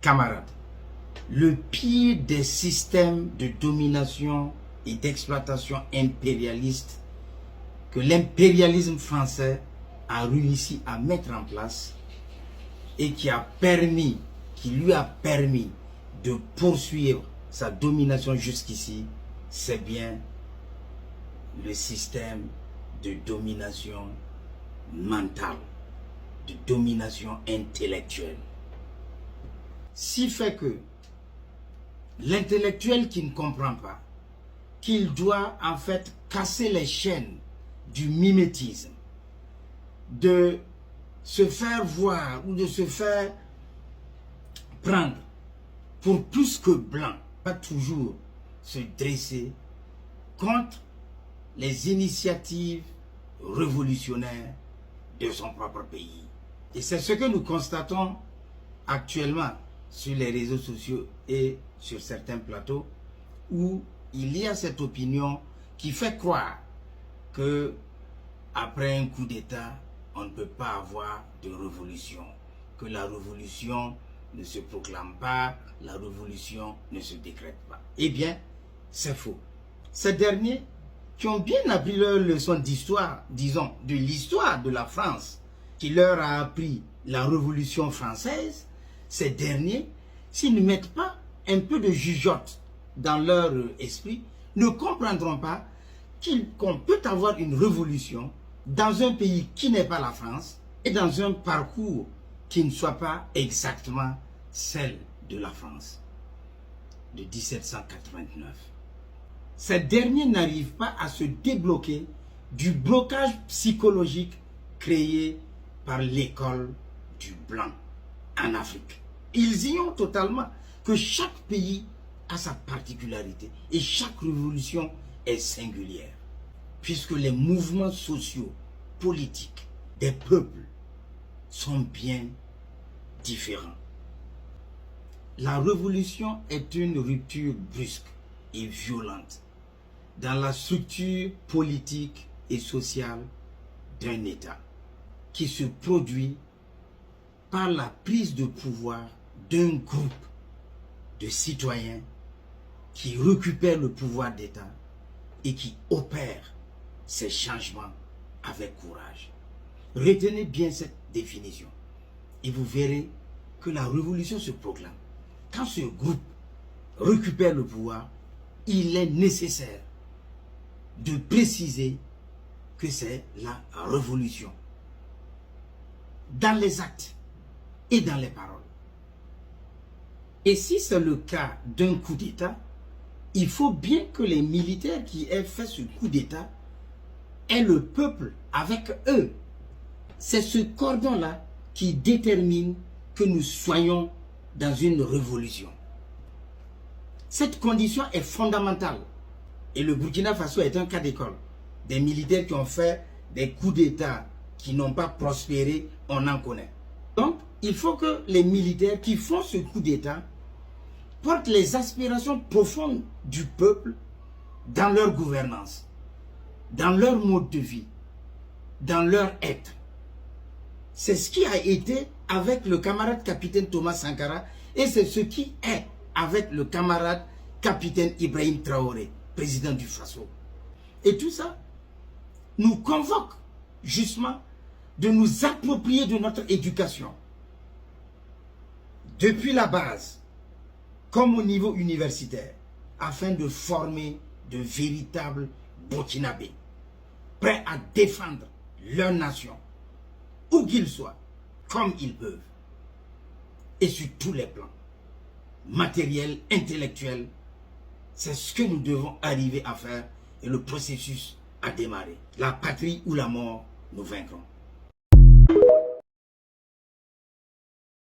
Camarades, le pire des systèmes de domination et d'exploitation impérialiste que l'impérialisme français a réussi à mettre en place et qui lui a permis de poursuivre sa domination jusqu'ici, c'est bien le système de domination mentale, de domination intellectuelle. Si fait que l'intellectuel qui ne comprend pas qu'il doit en fait casser les chaînes du mimétisme, de se faire voir ou de se faire prendre pour plus que blanc, pas toujours se dresser contre les initiatives révolutionnaires de son propre pays. Et c'est ce que nous constatons actuellement sur les réseaux sociaux et sur certains plateaux où il y a cette opinion qui fait croire que après un coup d'État, on ne peut pas avoir de révolution, que la révolution ne se proclame pas, la révolution ne se décrète pas. Eh bien, c'est faux. Ces derniers qui ont bien appris leur leçon d'histoire, disons, de l'histoire de la France, qui leur a appris la Révolution française, ces derniers, s'ils ne mettent pas un peu de jugeote dans leur esprit, ne comprendront pas qu'on peut avoir une révolution dans un pays qui n'est pas la France et dans un parcours qui ne soit pas exactement celle de la France de 1789. Ces derniers n'arrivent pas à se débloquer du blocage psychologique créé par l'école du blanc en Afrique. Ils ignorent totalement que chaque pays a sa particularité et chaque révolution est singulière, puisque les mouvements sociaux, politiques des peuples sont bien différents. La révolution est une rupture brusque et violente dans la structure politique et sociale d'un État qui se produit par la prise de pouvoir d'un groupe de citoyens qui récupèrent le pouvoir d'État et qui opèrent ces changements avec courage. Retenez bien cette définition et vous verrez que la révolution se proclame. Quand ce groupe récupère le pouvoir, il est nécessaire de préciser que c'est la révolution dans les actes et dans les paroles. Et si c'est le cas d'un coup d'État, il faut bien que les militaires qui aient fait ce coup d'État aient le peuple avec eux. C'est ce cordon-là qui détermine que nous soyons dans une révolution. Cette condition est fondamentale. Et le Burkina Faso est un cas d'école. Des militaires qui ont fait des coups d'État qui n'ont pas prospéré, on en connaît. Donc, il faut que les militaires qui font ce coup d'État portent les aspirations profondes du peuple dans leur gouvernance, dans leur mode de vie, dans leur être. C'est ce qui a été avec le camarade capitaine Thomas Sankara et c'est ce qui est avec le camarade capitaine Ibrahim Traoré, président du Faso. Et tout ça nous convoque justement de nous approprier de notre éducation. Depuis la base, comme au niveau universitaire, afin de former de véritables Burkinabés, prêts à défendre leur nation, où qu'ils soient, comme ils peuvent, et sur tous les plans, matériel, intellectuel. C'est ce que nous devons arriver à faire et le processus a démarré. La patrie ou la mort, nous vaincrons.